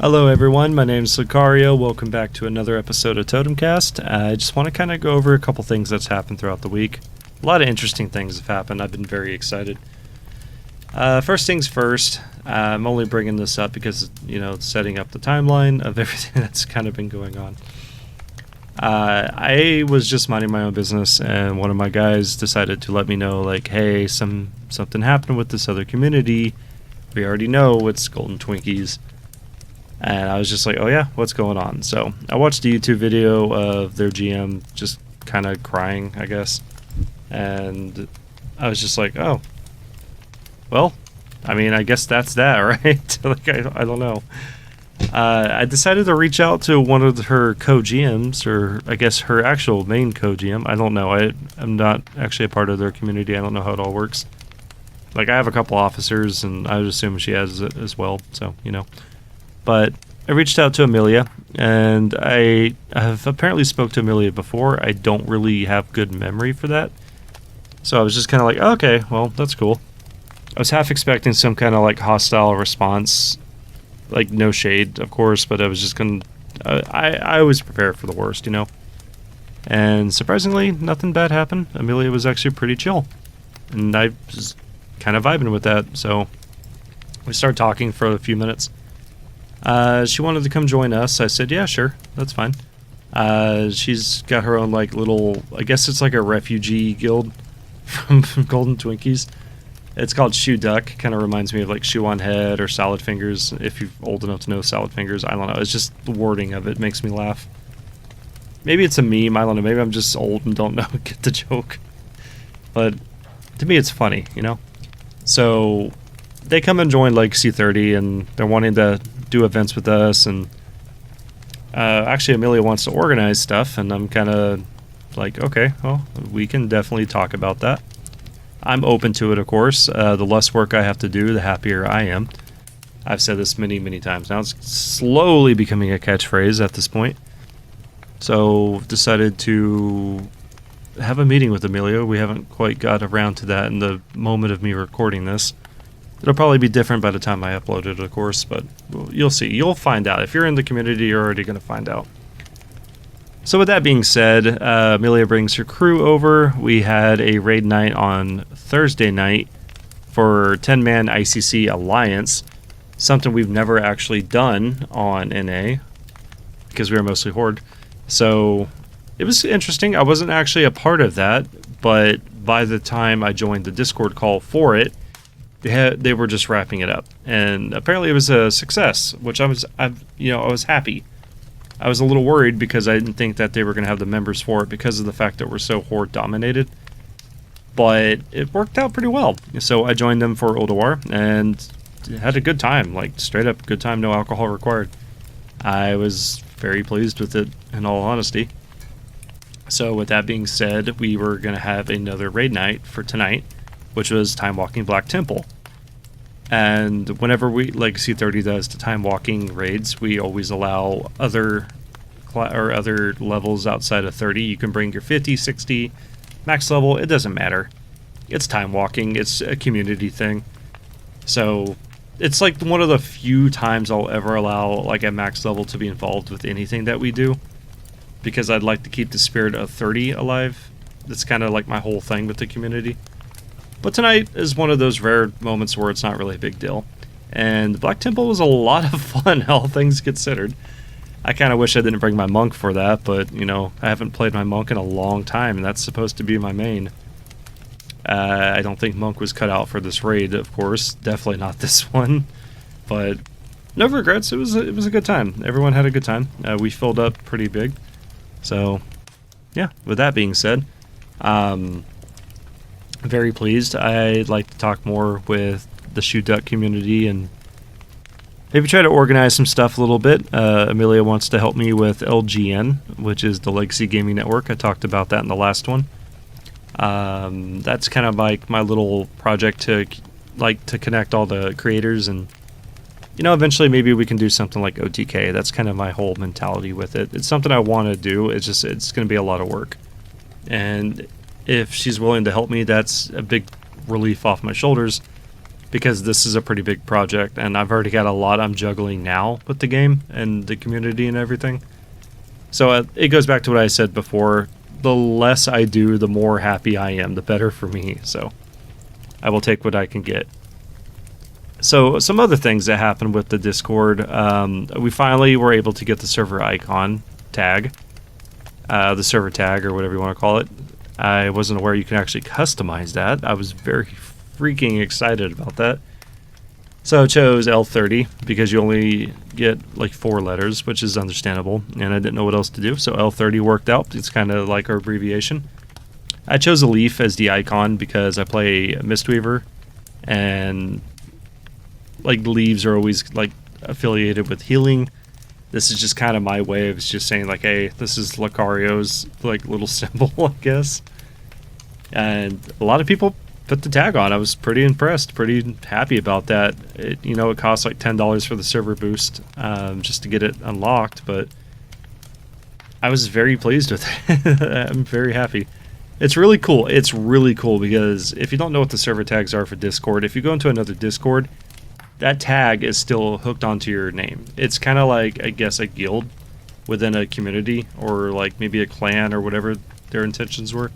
Hello everyone, my name is Lucario. Welcome back to another episode of TotemCast. I just want to kind of go over a couple things that's happened throughout the week. A lot of interesting things have happened. I've been very excited. First things first, I'm only bringing this up because, setting up the timeline of everything that's kind of been going on. I was just minding my own business, and one of my guys decided to let me know, like, hey, something happened with this other community. We already know it's Golden Twinkies. And I was just like, oh yeah, what's going on? So I watched a YouTube video of their GM just kind of crying, I guess. And I was just like, oh, well, I mean, I guess that's that, right? Like, I don't know. I decided to reach out to one of her co-GMs, or I guess her actual main co-GM. I don't know. I'm not actually a part of their community. I don't know how it all works. Like, I have a couple officers, and I would assume she has it as well, so, But I reached out to Amelia, and I have apparently spoke to Amelia before. I don't really have good memory for that. So I was just kind of like, oh, okay, well, that's cool. I was half expecting some kind of like hostile response, like no shade, of course, but I was just going to, I always prepare for the worst, And surprisingly, nothing bad happened. Amelia was actually pretty chill, and I was kind of vibing with that. So we started talking for a few minutes. She wanted to come join us. I said, yeah, sure, that's fine. She's got her own, like, little, I guess it's like a refugee guild from Golden Twinkies. It's called Shoe Duck. Kind of reminds me of, like, Shoe on Head or Salad Fingers, if you're old enough to know Salad Fingers. I don't know. It's just the wording of it makes me laugh. Maybe it's a meme. I don't know. Maybe I'm just old and don't know, get the joke. But to me, it's funny, So they come and join Legacy 30, and they're wanting to do events with us, and actually Amelia wants to organize stuff, and I'm kind of like, okay, well, we can definitely talk about that. I'm open to it, of course. The less work I have to do, the happier I am. I've said this many times now. It's slowly becoming a catchphrase at this point. So decided to have a meeting with Amelia. We haven't quite got around to that in the moment of me recording this. It'll probably be different by the time I upload it, of course, but you'll see. You'll find out. If you're in the community, you're already going to find out. So with that being said, Amelia brings her crew over. We had a raid night on Thursday night for 10-man ICC Alliance, something we've never actually done on NA because we were mostly Horde. So it was interesting. I wasn't actually a part of that, but by the time I joined the Discord call for it, they were just wrapping it up, and apparently it was a success, which I was happy. I was a little worried because I didn't think that they were going to have the members for it because of the fact that we're so Horde dominated, but it worked out pretty well. So I joined them for Odawar and had a good time, like straight up good time, no alcohol required. I was very pleased with it, in all honesty. So with that being said, we were going to have another raid night for tonight, which was Time Walking Black Temple. And whenever Legacy 30 does the Time Walking raids, we always allow other levels outside of 30. You can bring your 50, 60, max level, it doesn't matter. It's Time Walking, it's a community thing. So it's like one of the few times I'll ever allow like a max level to be involved with anything that we do, because I'd like to keep the spirit of 30 alive. That's kind of like my whole thing with the community. But tonight is one of those rare moments where it's not really a big deal. And Black Temple was a lot of fun, all things considered. I kind of wish I didn't bring my monk for that, but, I haven't played my monk in a long time, and that's supposed to be my main. I don't think monk was cut out for this raid, of course. Definitely not this one. But no regrets. It was a good time. Everyone had a good time. We filled up pretty big. So, yeah, with that being said, very pleased. I'd like to talk more with the Shoe Duck community and maybe try to organize some stuff a little bit. Amelia wants to help me with LGN, which is the Legacy Gaming Network. I talked about that in the last one. That's kind of like my little project to connect all the creators, and eventually maybe we can do something like OTK. That's kind of my whole mentality with it. It's something I want to do. It's going to be a lot of work, and if she's willing to help me, that's a big relief off my shoulders, because this is a pretty big project, and I've already got a lot I'm juggling now with the game and the community and everything. So it goes back to what I said before. The less I do, the more happy I am, the better for me. So I will take what I can get. So some other things that happened with the Discord. We finally were able to get the server icon tag. The server tag, or whatever you want to call it. I wasn't aware you can actually customize that. I was very freaking excited about that. So I chose L30 because you only get like 4 letters, which is understandable, and I didn't know what else to do, so L30 worked out. It's kind of like our abbreviation. I chose a leaf as the icon because I play Mistweaver, and like leaves are always like affiliated with healing. This is just kind of my way of just saying like, hey, this is Lucario's like little symbol, I guess. And a lot of people put the tag on. I was pretty impressed, pretty happy about that. It costs like $10 for the server boost just to get it unlocked, but I was very pleased with it. I'm very happy. It's really cool. It's really cool because if you don't know what the server tags are for Discord, if you go into another Discord, that tag is still hooked onto your name. It's kind of like, I guess, a guild within a community, or like maybe a clan or whatever their intentions were.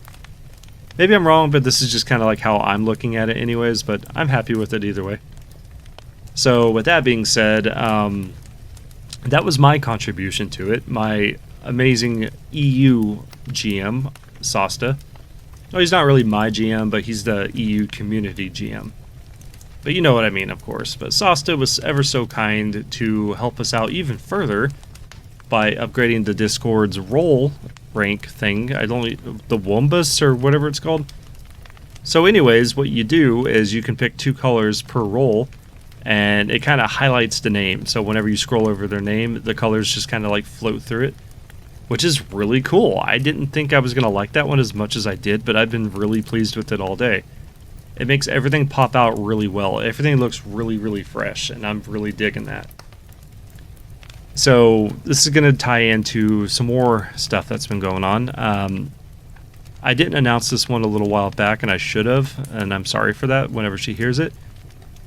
Maybe I'm wrong, but this is just kind of like how I'm looking at it anyways, but I'm happy with it either way. So with that being said, that was my contribution to it. My amazing EU GM, Sosta. No, he's not really my GM, but he's the EU community GM. But you know what I mean, of course. But Sosta was ever so kind to help us out even further by upgrading the Discord's role rank thing. The Wombus or whatever it's called. So anyways, what you do is you can pick 2 colors per role, and it kind of highlights the name. So whenever you scroll over their name, the colors just kind of like float through it, which is really cool. I didn't think I was going to like that one as much as I did, but I've been really pleased with it all day. It makes everything pop out really well. Everything looks really, really fresh, and I'm really digging that. So this is going to tie into some more stuff that's been going on. I didn't announce this one a little while back, and I should have, and I'm sorry for that whenever she hears it.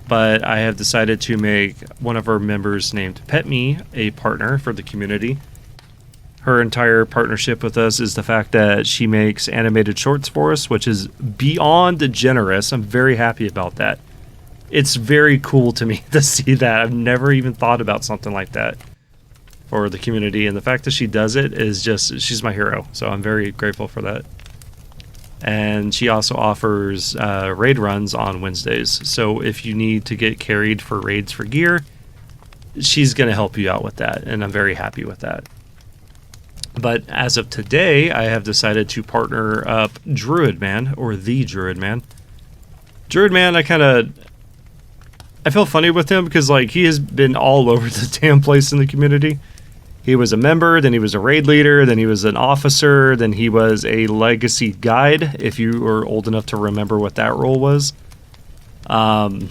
But I have decided to make one of our members named PetMe a partner for the community. Her entire partnership with us is the fact that she makes animated shorts for us, which is beyond generous. I'm very happy about that. It's very cool to me to see that. I've never even thought about something like that for the community, and the fact that she does it is just, she's my hero, so I'm very grateful for that. And she also offers raid runs on Wednesdays, so if you need to get carried for raids for gear, she's going to help you out with that, and I'm very happy with that. But as of today, I have decided to partner up Druidman, or the Druidman. Druidman, I feel funny with him because like he has been all over the damn place in the community. He was a member, then he was a raid leader, then he was an officer, then he was a legacy guide, if you were old enough to remember what that role was. Then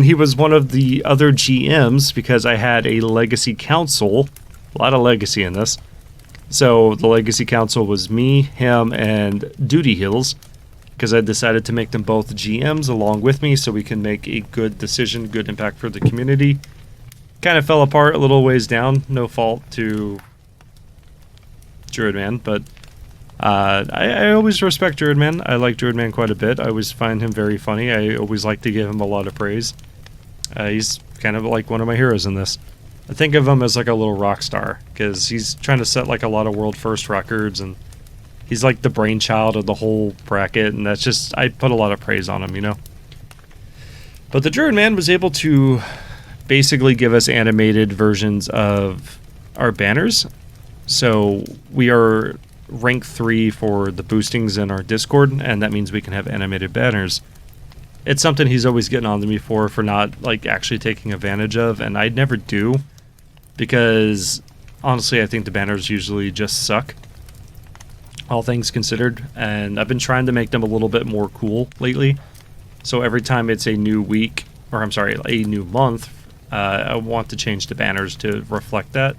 he was one of the other GMs because I had a legacy council. A lot of legacy in this. So the legacy council was me, him, and Duty Hills, because I decided to make them both GMs along with me so we can make a good decision, good impact for the community. Kind of fell apart a little ways down, no fault to Druidman, but I always respect Druidman. I like Druidman quite a bit. I always find him very funny. I always like to give him a lot of praise. He's kind of like one of my heroes in this. I think of him as like a little rock star, because he's trying to set like a lot of world first records, and he's like the brainchild of the whole bracket, and that's just, I put a lot of praise on him, you know. But the Druidman was able to basically give us animated versions of our banners. So we are rank 3 for the boostings in our Discord, and that means we can have animated banners. It's something he's always getting on to me for not like actually taking advantage of, and I never do, because honestly I think the banners usually just suck, all things considered, and I've been trying to make them a little bit more cool lately. So every time it's a new week, or I'm sorry, a new month, I want to change the banners to reflect that.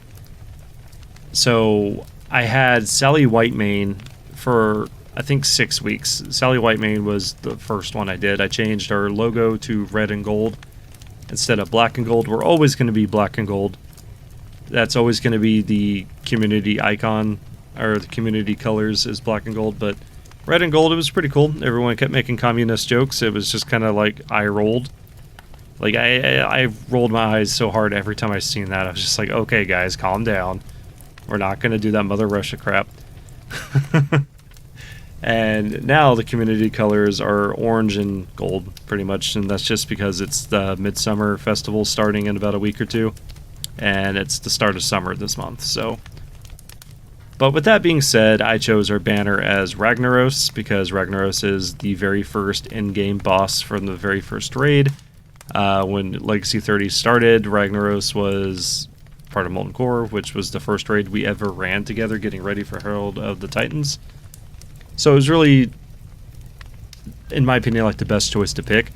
So I had Sally Whitemane for I think 6 weeks. Sally Whitemane was the first one I did. I changed our logo to red and gold instead of black and gold. We're always going to be black and gold. That's always going to be the community icon, or the community colors is black and gold, but red and gold, it was pretty cool. Everyone kept making communist jokes. It was just kind of like I rolled. Like, I rolled my eyes so hard every time I seen that. I was just like, okay, guys, calm down. We're not going to do that Mother Russia crap. And now the community colors are orange and gold, pretty much, and that's just because it's the Midsummer Festival starting in about a week or two, and it's the start of summer this month, so... But with that being said, I chose our banner as Ragnaros, because Ragnaros is the very first in-game boss from the very first raid. When Legacy 30 started, Ragnaros was part of Molten Core, which was the first raid we ever ran together, getting ready for Herald of the Titans. So it was really, in my opinion, like the best choice to pick.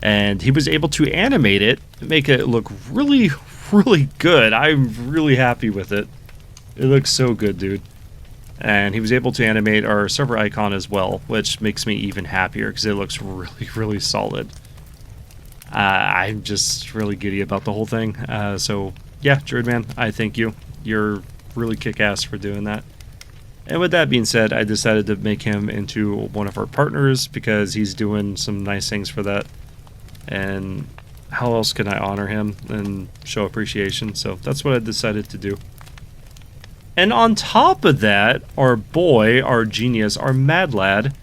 And he was able to animate it, make it look really, really good. I'm really happy with it. It looks so good, dude. And he was able to animate our server icon as well, which makes me even happier because it looks really, really solid. I'm just really giddy about the whole thing. So, yeah, Druidman, I thank you. You're really kick-ass for doing that. And with that being said, I decided to make him into one of our partners because he's doing some nice things for that. And how else can I honor him and show appreciation? So that's what I decided to do. And on top of that, our boy, our genius, our mad lad,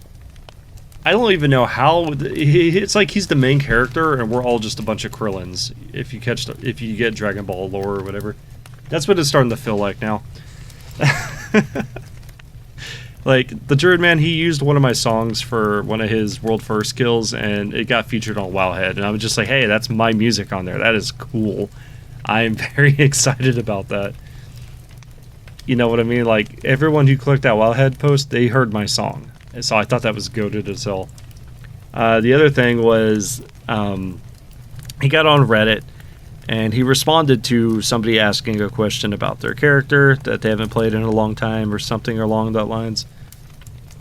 I don't even know how, it's like he's the main character and we're all just a bunch of Krillins. If you get Dragon Ball lore or whatever. That's what it's starting to feel like now. Like, the Druidman, he used one of my songs for one of his World First kills, and it got featured on Wowhead, and I was just like, hey, that's my music on there. That is cool. I'm very excited about that. You know what I mean? Like, everyone who clicked that Wowhead post, they heard my song. And so I thought that was goated as hell. The other thing was, he got on Reddit, and he responded to somebody asking a question about their character that they haven't played in a long time or something along that lines.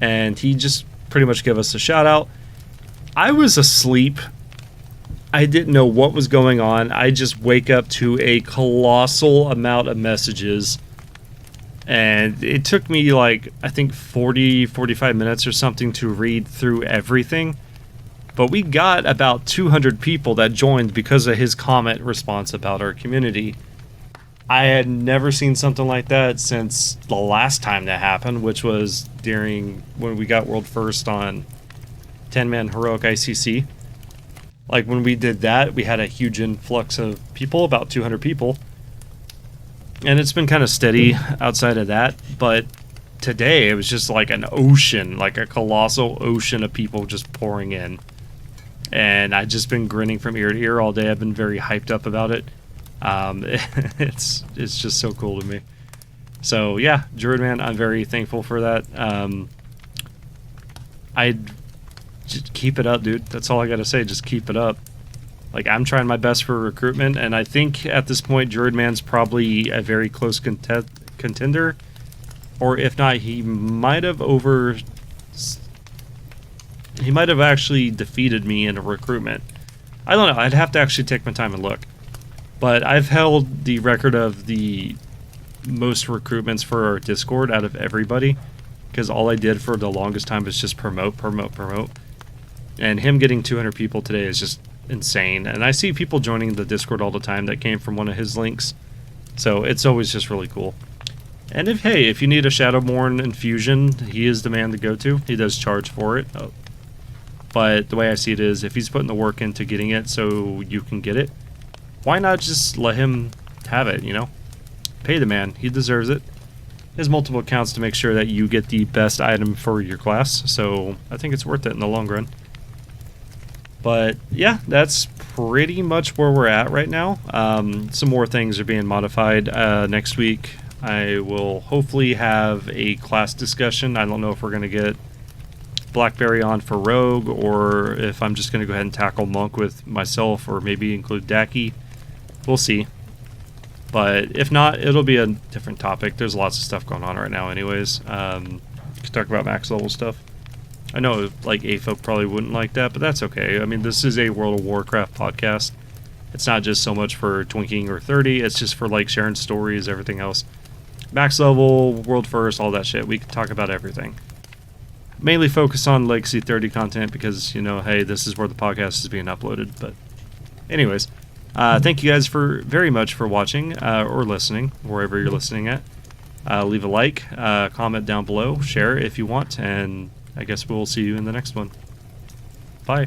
And he just pretty much gave us a shout out. I was asleep. I didn't know what was going on. I just wake up to a colossal amount of messages. And it took me like, I think 45 minutes or something to read through everything. But we got about 200 people that joined because of his comment response about our community. I had never seen something like that since the last time that happened, which was during when we got World First on 10-man Heroic ICC. Like, when we did that, we had a huge influx of people, about 200 people. And it's been kind of steady outside of that, but today it was just like an ocean, like a colossal ocean of people just pouring in. And I've just been grinning from ear to ear all day. I've been very hyped up about it. It's just so cool to me. So yeah, Druidman, I'm very thankful for that. I just keep it up, dude. That's all I gotta say. Just keep it up. Like, I'm trying my best for recruitment, and I think at this point, Druidman's probably a very close contender. Or if not, he might have actually defeated me in a recruitment. I don't know. I'd have to actually take my time and look. But I've held the record of the most recruitments for our Discord out of everybody, because all I did for the longest time was just promote. And him getting 200 people today is just insane. And I see people joining the Discord all the time that came from one of his links. So it's always just really cool. And if you need a Shadowborn infusion, he is the man to go to. He does charge for it. But the way I see it is, if he's putting the work into getting it so you can get it, why not just let him have it, you know? Pay the man. He deserves it. He has multiple accounts to make sure that you get the best item for your class, so I think it's worth it in the long run. But yeah, that's pretty much where we're at right now. Some more things are being modified. Next week, I will hopefully have a class discussion. I don't know if we're going to get Blackberry on for Rogue, or if I'm just going to go ahead and tackle Monk with myself, or maybe include Daki. We'll see. But if not, it'll be a different topic. There's lots of stuff going on right now anyways. Could talk about max level stuff. I know, like, A-folk probably wouldn't like that, but that's okay. I mean, this is a World of Warcraft podcast. It's not just so much for twinking or 30, it's just for, like, sharing stories, everything else. Max level, world first, all that shit. We can talk about everything. Mainly focus on Legacy 30 content because, you know, hey, this is where the podcast is being uploaded. But anyways, thank you guys very much for watching or listening, wherever you're listening at. Leave a like, comment down below, share if you want, and I guess we'll see you in the next one. Bye.